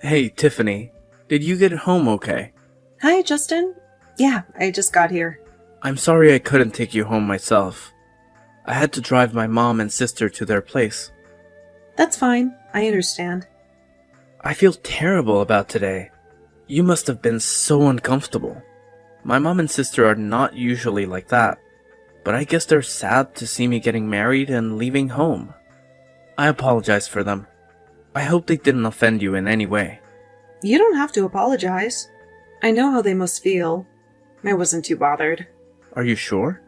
Hey, Tiffany. Did you get home okay? Hi, Justin. Yeah, I just got here. I'm sorry I couldn't take you home myself. I had to drive my mom and sister to their place. That's fine. I understand. I feel terrible about today. You must have been so uncomfortable. My mom and sister are not usually like that, but I guess they're sad to see me getting married and leaving home. I apologize for them. I hope they didn't offend you in any way. You don't have to apologize. I know how they must feel. I wasn't too bothered. Are you sure?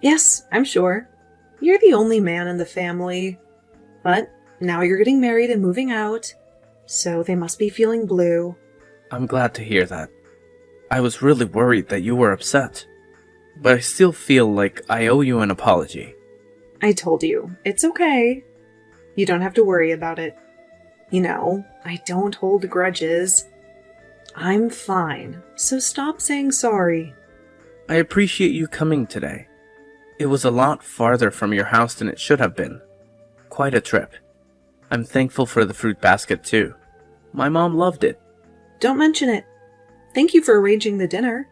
Yes, I'm sure. You're the only man in the family. But now you're getting married and moving out, so they must be feeling blue. I'm glad to hear that. I was really worried that you were upset, but I still feel like I owe you an apology. I told you, it's okay. You don't have to worry about it. You know, I don't hold grudges. I'm fine, so stop saying sorry. I appreciate you coming today. It was a lot farther from your house than it should have been. Quite a trip. I'm thankful for the fruit basket too. My mom loved it. Don't mention it. Thank you for arranging the dinner.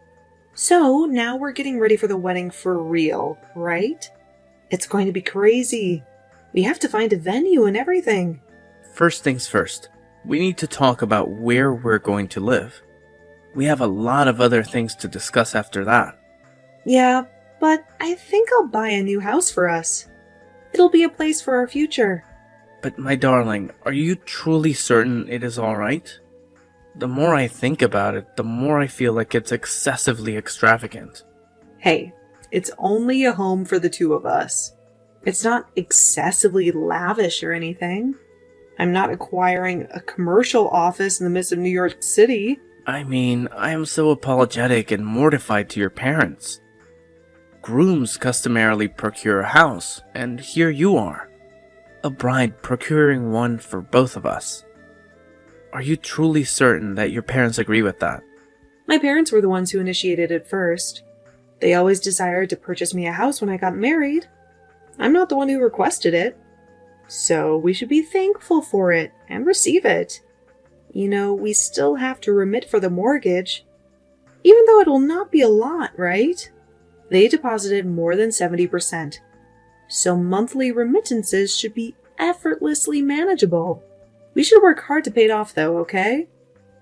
So, now we're getting ready for the wedding for real, right? It's going to be crazy. We have to find a venue and everything. First things first, we need to talk about where we're going to live. We have a lot of other things to discuss after that. Yeah, but I think I'll buy a new house for us. It'll be a place for our future. But my darling, are you truly certain it is alright? The more I think about it, the more I feel like it's excessively extravagant. Hey, it's only a home for the two of us. It's not excessively lavish or anything. I'm not acquiring a commercial office in the midst of New York City. I mean, I am so apologetic and mortified to your parents. Grooms customarily procure a house, and here you are. A bride procuring one for both of us. Are you truly certain that your parents agree with that? My parents were the ones who initiated it first. They always desired to purchase me a house when I got married. I'm not the one who requested it. So we should be thankful for it and receive it. You know, we still have to remit for the mortgage. Even though it'll not be a lot, right? They deposited more than 70%. So monthly remittances should be effortlessly manageable. We should work hard to pay it off though, okay?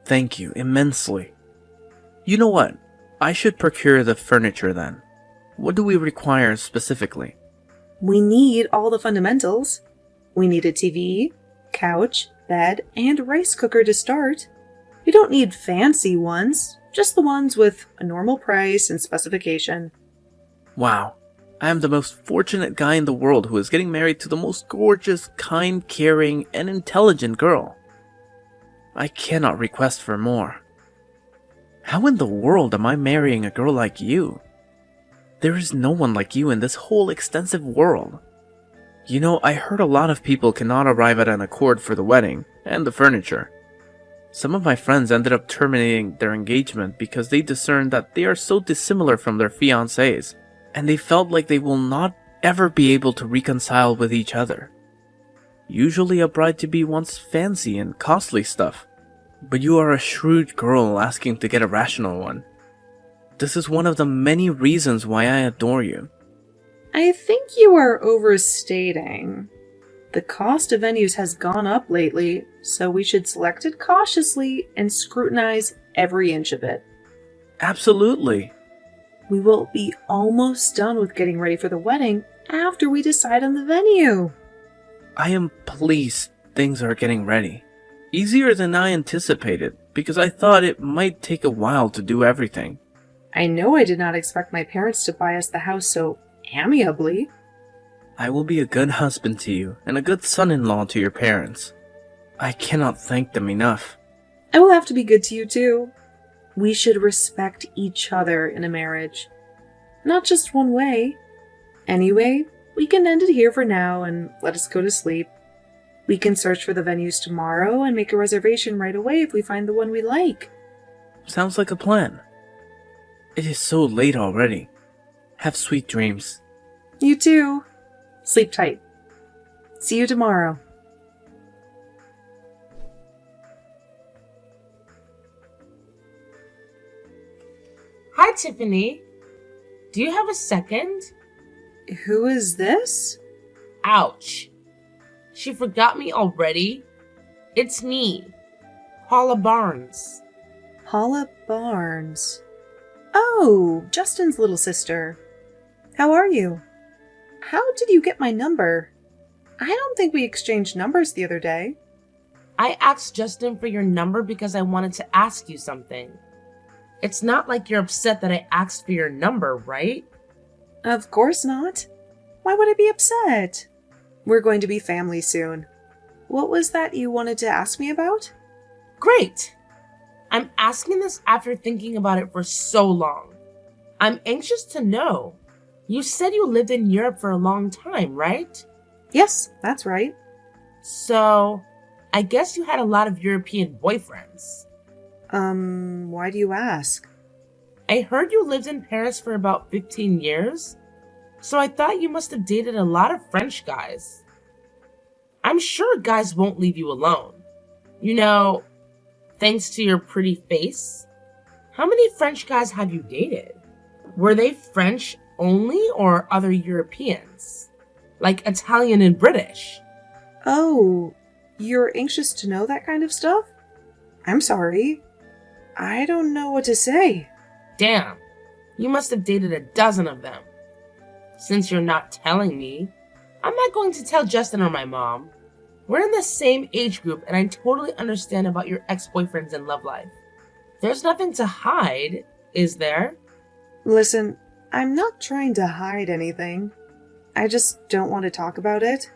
Thank you immensely. You know what? I should procure the furniture then. What do we require specifically? We need all the fundamentals. We need a TV, couch, bed, and rice cooker to start. We don't need fancy ones, just the ones with a normal price and specification. Wow, I am the most fortunate guy in the world who is getting married to the most gorgeous, kind, caring, and intelligent girl. I cannot request for more. How in the world am I marrying a girl like you? There is no one like you in this whole extensive world. You know, I heard a lot of people cannot arrive at an accord for the wedding and the furniture. Some of my friends ended up terminating their engagement because they discerned that they are so dissimilar from their fiancés, and they felt like they will not ever be able to reconcile with each other. Usually a bride-to-be wants fancy and costly stuff, but you are a shrewd girl asking to get a rational one. This is one of the many reasons why I adore you. I think you are overstating. The cost of venues has gone up lately, so we should select it cautiously and scrutinize every inch of it. Absolutely. We will be almost done with getting ready for the wedding after we decide on the venue. I am pleased things are getting ready. Easier than I anticipated, because I thought it might take a while to do everything. I know I did not expect my parents to buy us the house so amiably. I will be a good husband to you and a good son-in-law to your parents. I cannot thank them enough. I will have to be good to you too. We should respect each other in a marriage. Not just one way. Anyway, we can end it here for now and let us go to sleep. We can search for the venues tomorrow and make a reservation right away if we find the one we like. Sounds like a plan. It is so late already. Have sweet dreams. You too. Sleep tight. See you tomorrow. Hi, Tiffany. Do you have a second? Who is this? Ouch. She forgot me already? It's me, Paula Barnes. Paula Barnes. Oh, Justin's little sister. How are you? How did you get my number? I don't think we exchanged numbers the other day. I asked Justin for your number because I wanted to ask you something. It's not like you're upset that I asked for your number, right? Of course not. Why would I be upset? We're going to be family soon. What was that you wanted to ask me about? Great! I'm asking this after thinking about it for so long. I'm anxious to know. You said you lived in Europe for a long time, right? Yes, that's right. So, I guess you had a lot of European boyfriends. Why do you ask? I heard you lived in Paris for about 15 years, so I thought you must have dated a lot of French guys. I'm sure guys won't leave you alone. You know, thanks to your pretty face. How many French guys have you dated? Were they French only or other Europeans? Like Italian and British? Oh, you're anxious to know that kind of stuff? I'm sorry. I don't know what to say. Damn, you must have dated a dozen of them. Since you're not telling me, I'm not going to tell Justin or my mom. We're in the same age group and I totally understand about your ex-boyfriends and love life. There's nothing to hide, is there? Listen, I'm not trying to hide anything. I just don't want to talk about it.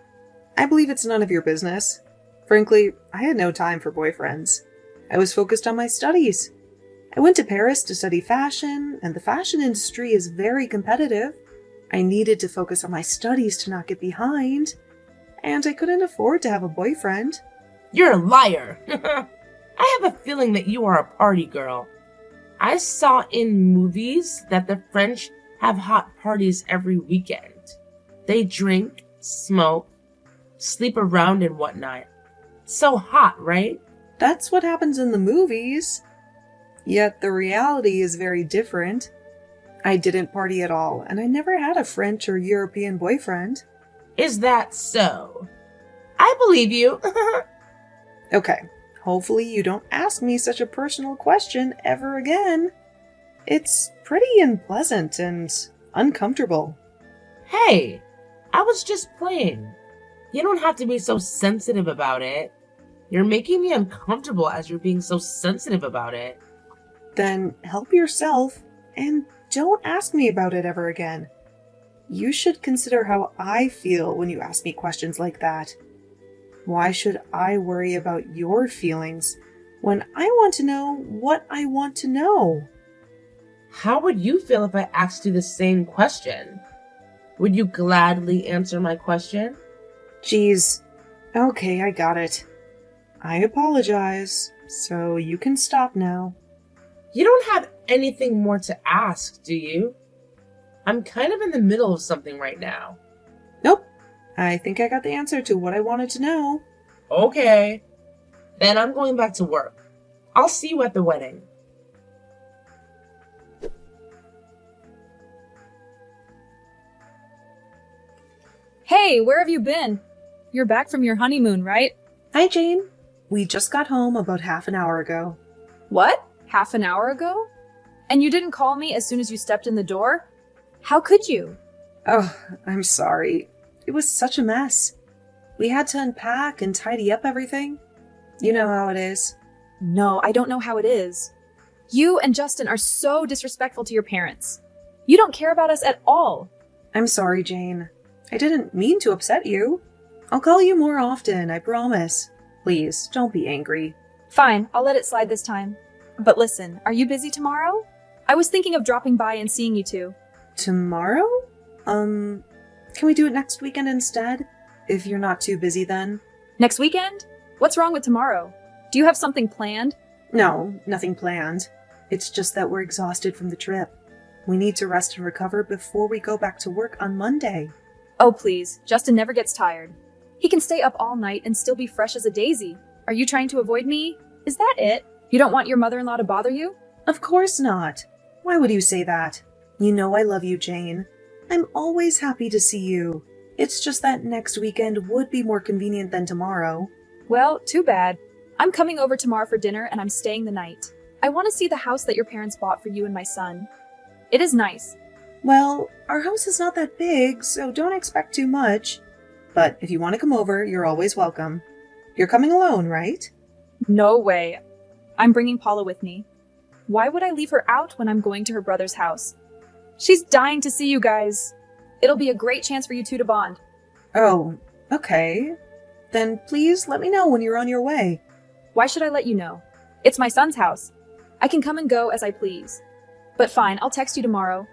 I believe it's none of your business. Frankly, I had no time for boyfriends. I was focused on my studies. I went to Paris to study fashion, and the fashion industry is very competitive. I needed to focus on my studies to not get behind, and I couldn't afford to have a boyfriend. You're a liar. I have a feeling that you are a party girl. I saw in movies that the French have hot parties every weekend. They drink, smoke, sleep around and whatnot. So hot, right? That's what happens in the movies. Yet the reality is very different. I didn't party at all, and I never had a French or European boyfriend. Is that so? I believe you. Okay, hopefully you don't ask me such a personal question ever again. It's pretty unpleasant and uncomfortable. Hey, I was just playing. You don't have to be so sensitive about it. You're making me uncomfortable as you're being so sensitive about it. Then help yourself and don't ask me about it ever again. You should consider how I feel when you ask me questions like that. Why should I worry about your feelings when I want to know what I want to know? How would you feel if I asked you the same question? Would you gladly answer my question? Geez. Okay, I got it. I apologize, so you can stop now. You don't have anything more to ask, do you? I'm kind of in the middle of something right now. Nope. I think I got the answer to what I wanted to know. Okay. Then I'm going back to work. I'll see you at the wedding. Hey, where have you been? You're back from your honeymoon, right? Hi, Jane. We just got home about half an hour ago. What? Half an hour ago? And you didn't call me as soon as you stepped in the door? How could you? Oh, I'm sorry. It was such a mess. We had to unpack and tidy up everything. You know how it is. No, I don't know how it is. You and Justin are so disrespectful to your parents. You don't care about us at all. I'm sorry, Jane. I didn't mean to upset you. I'll call you more often, I promise. Please, don't be angry. Fine, I'll let it slide this time. But listen, are you busy tomorrow? I was thinking of dropping by and seeing you two. Tomorrow? Can we do it next weekend instead? If you're not too busy then. Next weekend? What's wrong with tomorrow? Do you have something planned? No, nothing planned. It's just that we're exhausted from the trip. We need to rest and recover before we go back to work on Monday. Oh, please. Justin never gets tired. He can stay up all night and still be fresh as a daisy. Are you trying to avoid me? Is that it? You don't want your mother-in-law to bother you? Of course not. Why would you say that? You know I love you, Jane. I'm always happy to see you. It's just that next weekend would be more convenient than tomorrow. Well, too bad. I'm coming over tomorrow for dinner and I'm staying the night. I want to see the house that your parents bought for you and my son. It is nice. Well, our house is not that big, so don't expect too much. But if you want to come over, you're always welcome. You're coming alone, right? No way. I'm bringing Paula with me. Why would I leave her out when I'm going to her brother's house? She's dying to see you guys. It'll be a great chance for you two to bond. Oh, okay. Then please let me know when you're on your way. Why should I let you know? It's my son's house. I can come and go as I please. But fine, I'll text you tomorrow.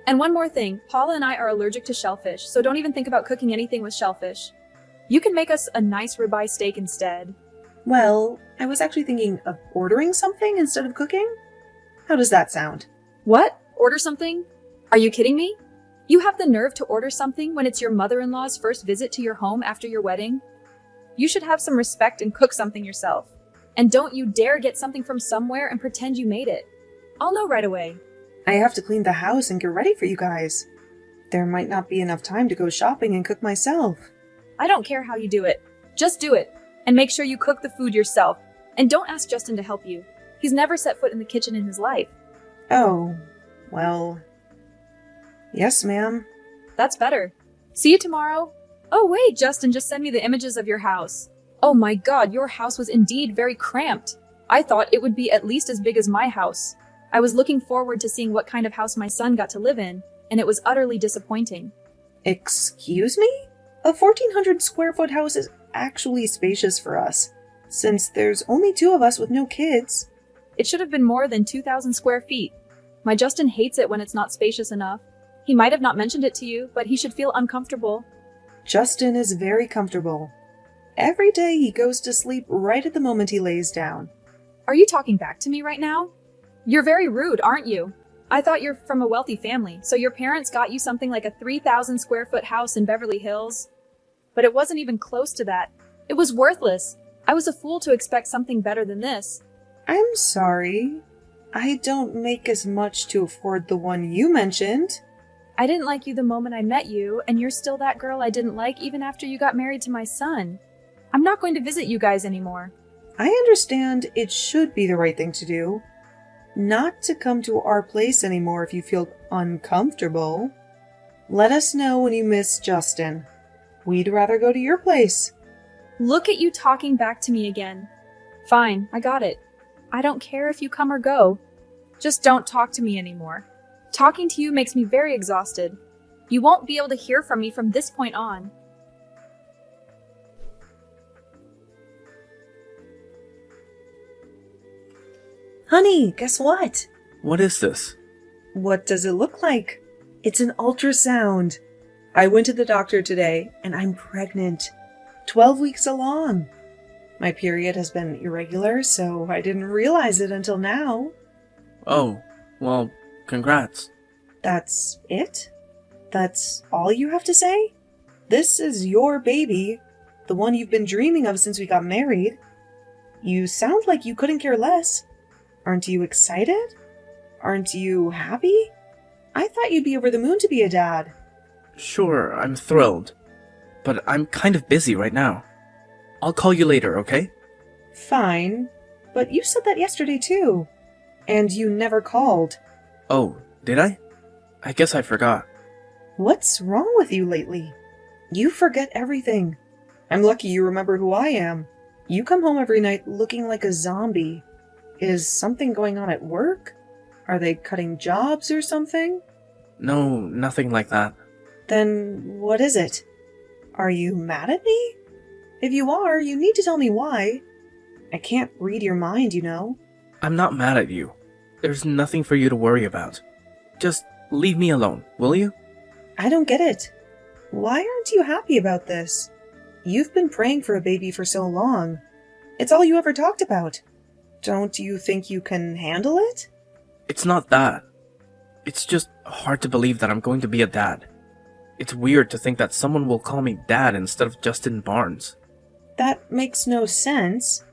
And one more thing, Paula and I are allergic to shellfish, so don't even think about cooking anything with shellfish. You can make us a nice ribeye steak instead. Well, I was actually thinking of ordering something instead of cooking. How does that sound? What? Order something? Are you kidding me? You have the nerve to order something when it's your mother-in-law's first visit to your home after your wedding? You should have some respect and cook something yourself. And don't you dare get something from somewhere and pretend you made it. I'll know right away. I have to clean the house and get ready for you guys. There might not be enough time to go shopping and cook myself. I don't care how you do it. Just do it. And make sure you cook the food yourself. And don't ask Justin to help you. He's never set foot in the kitchen in his life. Oh, well... Yes, ma'am. That's better. See you tomorrow. Oh wait, Justin just sent me the images of your house. Oh my god, your house was indeed very cramped. I thought it would be at least as big as my house. I was looking forward to seeing what kind of house my son got to live in, and it was utterly disappointing. Excuse me? A 1,400 square foot house is actually spacious for us, since there's only 2 of us with no kids. It should have been more than 2,000 square feet. My Justin hates it when it's not spacious enough. He might have not mentioned it to you, but he should feel uncomfortable. Justin is very comfortable. Every day he goes to sleep right at the moment he lays down. Are you talking back to me right now? You're very rude, aren't you? I thought you're from a wealthy family, so your parents got you something like a 3,000 square foot house in Beverly Hills. But it wasn't even close to that. It was worthless. I was a fool to expect something better than this. I'm sorry. I don't make as much to afford the one you mentioned. I didn't like you the moment I met you, and you're still that girl I didn't like even after you got married to my son. I'm not going to visit you guys anymore. I understand it should be the right thing to do. Not to come to our place anymore if you feel uncomfortable. Let us know when you miss Justin. We'd rather go to your place. Look at you talking back to me again. Fine, I got it. I don't care if you come or go. Just don't talk to me anymore. Talking to you makes me very exhausted. You won't be able to hear from me from this point on. Honey, guess what? What is this? What does it look like? It's an ultrasound. I went to the doctor today, and I'm pregnant. 12 weeks along. My period has been irregular, so I didn't realize it until now. Oh, well, congrats. That's it? That's all you have to say? This is your baby, the one you've been dreaming of since we got married. You sound like you couldn't care less. Aren't you excited? Aren't you happy? I thought you'd be over the moon to be a dad. Sure, I'm thrilled. But I'm kind of busy right now. I'll call you later, okay? Fine, but you said that yesterday too. And you never called. Oh, did I? I guess I forgot. What's wrong with you lately? You forget everything. I'm lucky you remember who I am. You come home every night looking like a zombie. Is something going on at work? Are they cutting jobs or something? No, nothing like that. Then what is it? Are you mad at me? If you are, you need to tell me why. I can't read your mind, you know. I'm not mad at you. There's nothing for you to worry about. Just leave me alone, will you? I don't get it. Why aren't you happy about this? You've been praying for a baby for so long. It's all you ever talked about. Don't you think you can handle it? It's not that. It's just hard to believe that I'm going to be a dad. It's weird to think that someone will call me dad instead of Justin Barnes. That makes no sense.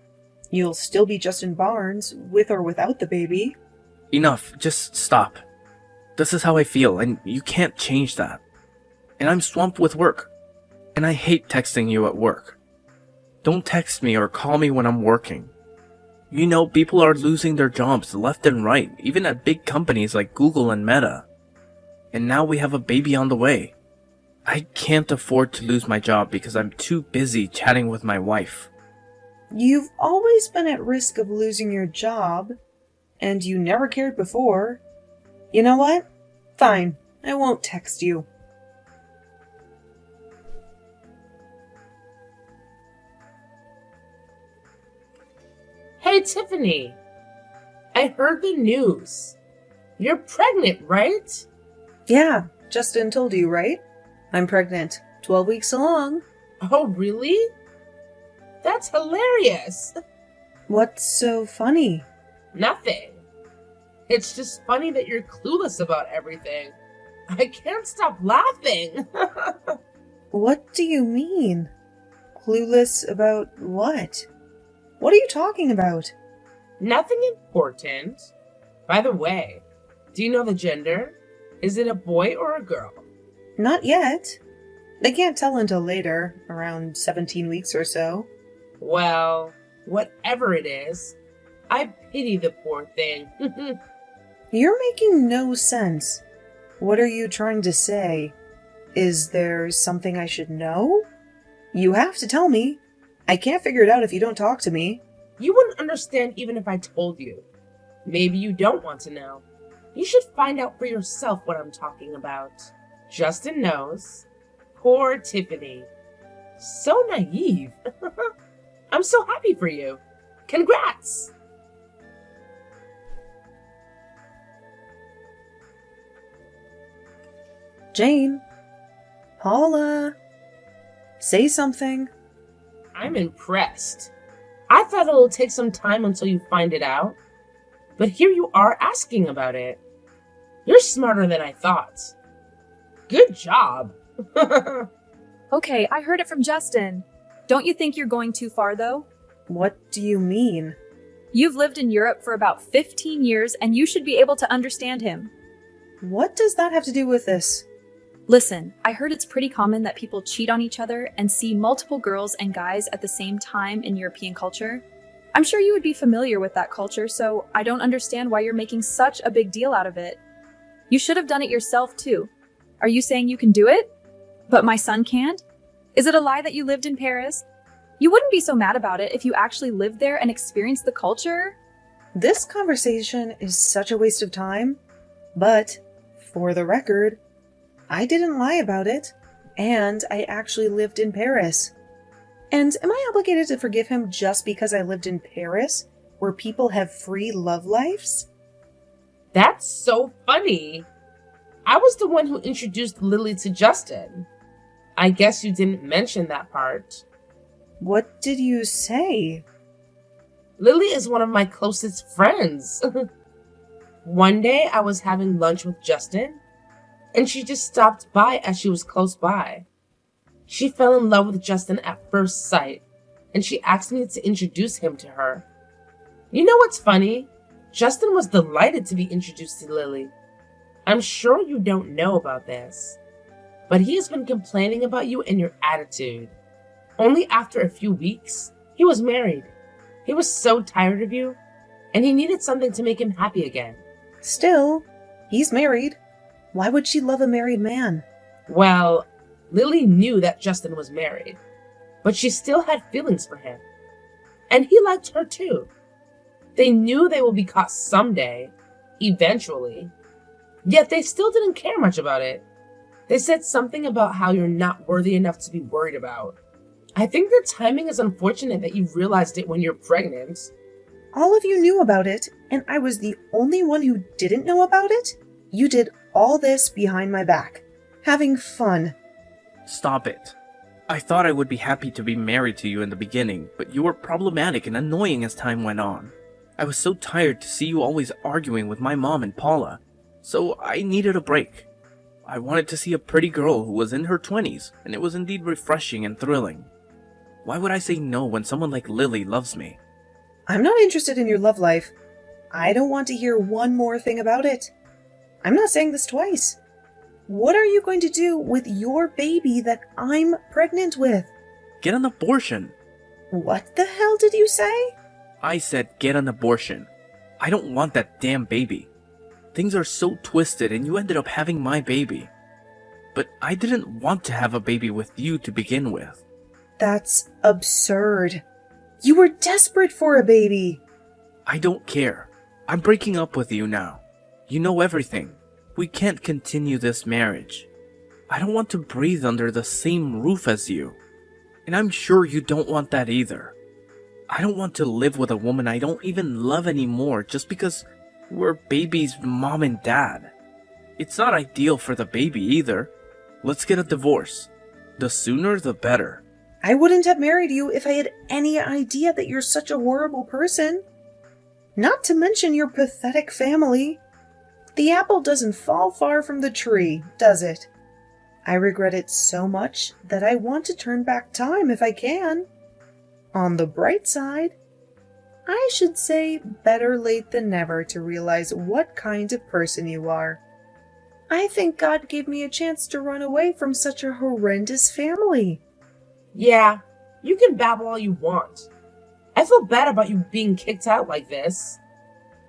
You'll still be Justin Barnes, with or without the baby. Enough, just stop. This is how I feel, and you can't change that. And I'm swamped with work. And I hate texting you at work. Don't text me or call me when I'm working. You know, people are losing their jobs left and right, even at big companies like Google and Meta. And now we have a baby on the way. I can't afford to lose my job because I'm too busy chatting with my wife. You've always been at risk of losing your job, and you never cared before. You know what? Fine, I won't text you. Hey, Tiffany. I heard the news. You're pregnant, right? Yeah, Justin told you, right? I'm pregnant. 12 weeks along. Oh, really? That's hilarious. What's so funny? Nothing. It's just funny that you're clueless about everything. I can't stop laughing. What do you mean? Clueless about what? What are you talking about? Nothing important. By the way, do you know the gender? Is it a boy or a girl? Not yet. They can't tell until later, around 17 weeks or so. Well, whatever it is, I pity the poor thing. You're making no sense. What are you trying to say? Is there something I should know? You have to tell me. I can't figure it out if you don't talk to me. You wouldn't understand even if I told you. Maybe you don't want to know. You should find out for yourself what I'm talking about. Justin knows. Poor Tiffany. So naive. I'm so happy for you. Congrats! Jane. Paula. Say something. I'm impressed. I thought it'll take some time until you find it out. But here you are asking about it. You're smarter than I thought. Good job. Okay, I heard it from Justin. Don't you think you're going too far, though? What do you mean? You've lived in Europe for about 15 years, and you should be able to understand him. What does that have to do with this? Listen, I heard it's pretty common that people cheat on each other and see multiple girls and guys at the same time in European culture. I'm sure you would be familiar with that culture, so I don't understand why you're making such a big deal out of it. You should have done it yourself, too. Are you saying you can do it? But my son can't? Is it a lie that you lived in Paris? You wouldn't be so mad about it if you actually lived there and experienced the culture? This conversation is such a waste of time. But, for the record, I didn't lie about it, and I actually lived in Paris. And am I obligated to forgive him just because I lived in Paris, where people have free love lives? That's so funny. I was the one who introduced Lily to Justin. I guess you didn't mention that part. What did you say? Lily is one of my closest friends. One day I was having lunch with Justin, and she just stopped by as she was close by. She fell in love with Justin at first sight, and she asked me to introduce him to her. You know what's funny? Justin was delighted to be introduced to Lily. I'm sure you don't know about this, but he has been complaining about you and your attitude. Only after a few weeks, he was married. He was so tired of you, and he needed something to make him happy again. Still, he's married. Why would she love a married man? Well, Lily knew that Justin was married, but she still had feelings for him. And he liked her too. They knew they would be caught someday, eventually. Yet they still didn't care much about it. They said something about how you're not worthy enough to be worried about. I think the timing is unfortunate that you realized it when you're pregnant. All of you knew about it, and I was the only one who didn't know about it? You did all this behind my back. Having fun. Stop it. I thought I would be happy to be married to you in the beginning, but you were problematic and annoying as time went on. I was so tired to see you always arguing with my mom and Paula, so I needed a break. I wanted to see a pretty girl who was in her 20s, and it was indeed refreshing and thrilling. Why would I say no when someone like Lily loves me? I'm not interested in your love life. I don't want to hear one more thing about it. I'm not saying this twice. What are you going to do with your baby that I'm pregnant with? Get an abortion. What the hell did you say? I said get an abortion. I don't want that damn baby. Things are so twisted and you ended up having my baby. But I didn't want to have a baby with you to begin with. That's absurd. You were desperate for a baby. I don't care. I'm breaking up with you now. You know everything. We can't continue this marriage. I don't want to breathe under the same roof as you. And I'm sure you don't want that either. I don't want to live with a woman I don't even love anymore just because we're baby's mom and dad. It's not ideal for the baby either. Let's get a divorce. The sooner the better. I wouldn't have married you if I had any idea that you're such a horrible person. Not to mention your pathetic family. The apple doesn't fall far from the tree, does it? I regret it so much that I want to turn back time if I can. On the bright side, I should say better late than never to realize what kind of person you are. I think God gave me a chance to run away from such a horrendous family. Yeah, you can babble all you want. I feel bad about you being kicked out like this.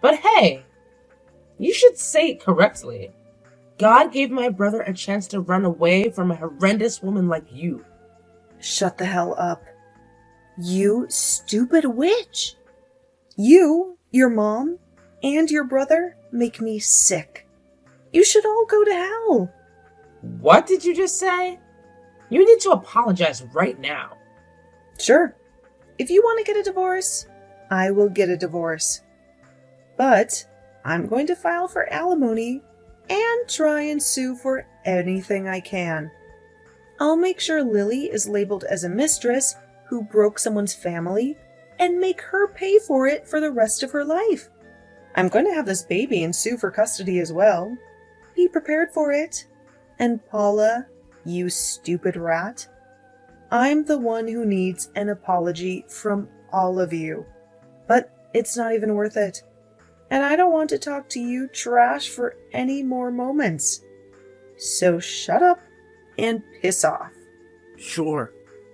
But hey, you should say it correctly. God gave my brother a chance to run away from a horrendous woman like you. Shut the hell up. You stupid witch. You, your mom, and your brother make me sick. You should all go to hell. What did you just say? You need to apologize right now. Sure. If you want to get a divorce, I will get a divorce. But I'm going to file for alimony and try and sue for anything I can. I'll make sure Lily is labeled as a mistress who broke someone's family and make her pay for it for the rest of her life. I'm going to have this baby and sue for custody as well. Be prepared for it. And Paula, you stupid rat, I'm the one who needs an apology from all of you. But it's not even worth it. And I don't want to talk to you trash for any more moments. So shut up and piss off. Sure.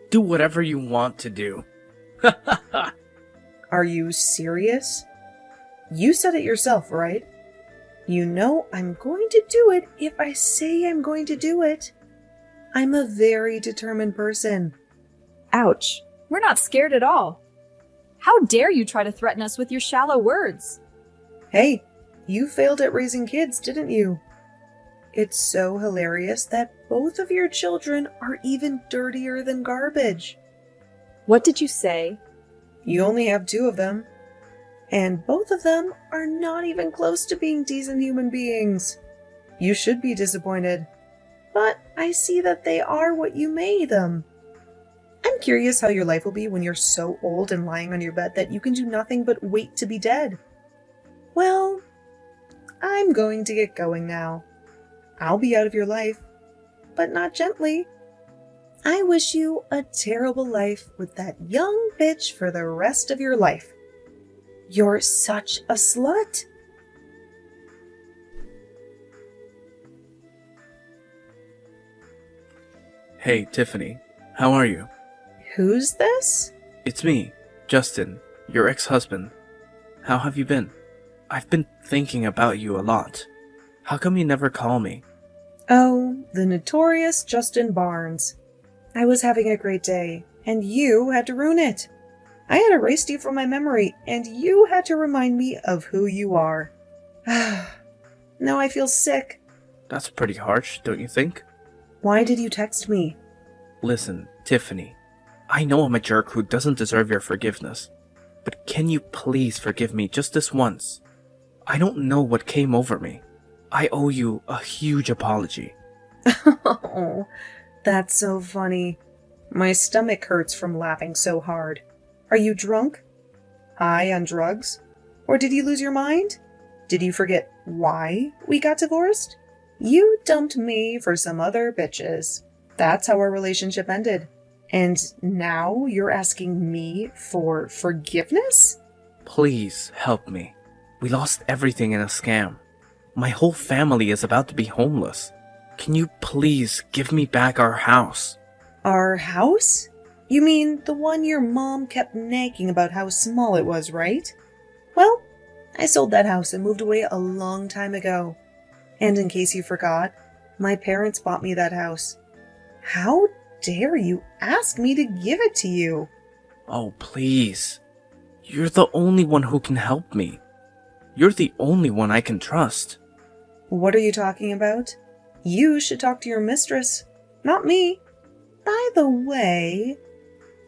Do whatever you want to do. Are you serious? You said it yourself, right? You know I'm going to do it if I say I'm going to do it. I'm a very determined person. Ouch. We're not scared at all. How dare you try to threaten us with your shallow words? Hey, you failed at raising kids, didn't you? It's so hilarious that both of your children are even dirtier than garbage. What did you say? You only have 2 of them. And both of them are not even close to being decent human beings. You should be disappointed. But I see that they are what you made them. I'm curious how your life will be when you're so old and lying on your bed that you can do nothing but wait to be dead. Well, I'm going to get going now. I'll be out of your life, but not gently. I wish you a terrible life with that young bitch for the rest of your life. You're such a slut. Hey, Tiffany. How are you? Who's this? It's me, Justin, your ex-husband. How have you been? I've been thinking about you a lot. How come you never call me? Oh, the notorious Justin Barnes. I was having a great day, and you had to ruin it. I had erased you from my memory, and you had to remind me of who you are. Now I feel sick. That's pretty harsh, don't you think? Why did you text me? Listen, Tiffany. I know I'm a jerk who doesn't deserve your forgiveness. But can you please forgive me just this once? I don't know what came over me. I owe you a huge apology. Oh, that's so funny. My stomach hurts from laughing so hard. Are you drunk? High on drugs? Or did you lose your mind? Did you forget why we got divorced? You dumped me for some other bitches. That's how our relationship ended. And now you're asking me for forgiveness? Please help me. We lost everything in a scam. My whole family is about to be homeless. Can you please give me back our house? Our house? You mean the one your mom kept nagging about how small it was, right? Well, I sold that house and moved away a long time ago. And in case you forgot, my parents bought me that house. How dare you ask me to give it to you? Oh, please. You're the only one who can help me. You're the only one I can trust. What are you talking about? You should talk to your mistress, not me. By the way,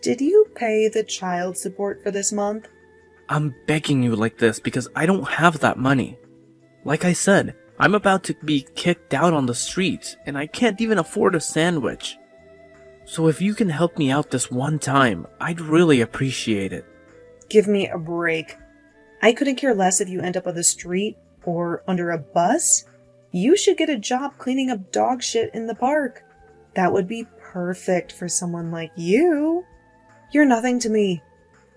did you pay the child support for this month? I'm begging you like this because I don't have that money. Like I said, I'm about to be kicked out on the streets and I can't even afford a sandwich. So if you can help me out this one time, I'd really appreciate it. Give me a break. I couldn't care less if you end up on the street or under a bus. You should get a job cleaning up dog shit in the park. That would be perfect for someone like you. You're nothing to me,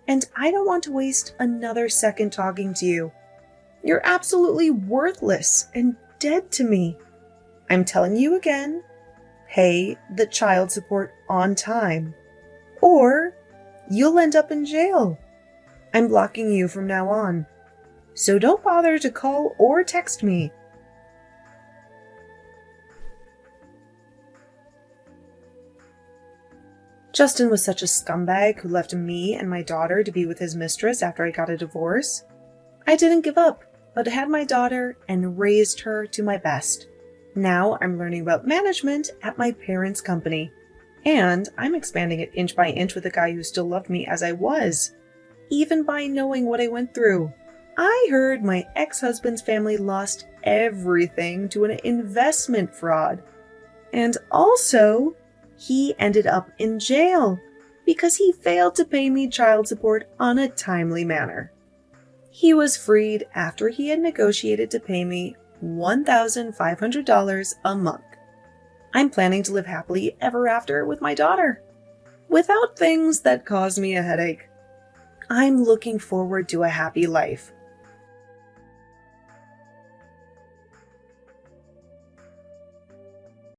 and I don't want to waste another second talking to you. You're absolutely worthless and dead to me. I'm telling you again, pay the child support on time, or you'll end up in jail. I'm blocking you from now on, so don't bother to call or text me. Justin was such a scumbag who left me and my daughter to be with his mistress after I got a divorce. I didn't give up, but had my daughter and raised her to my best. Now I'm learning about management at my parents' company, and I'm expanding it inch by inch with a guy who still loved me as I was, even by knowing what I went through. I heard my ex-husband's family lost everything to an investment fraud, and also he ended up in jail because he failed to pay me child support on a timely manner. He was freed after he had negotiated to pay me $1,500 a month. I'm planning to live happily ever after with my daughter, without things that cause me a headache. I'm looking forward to a happy life.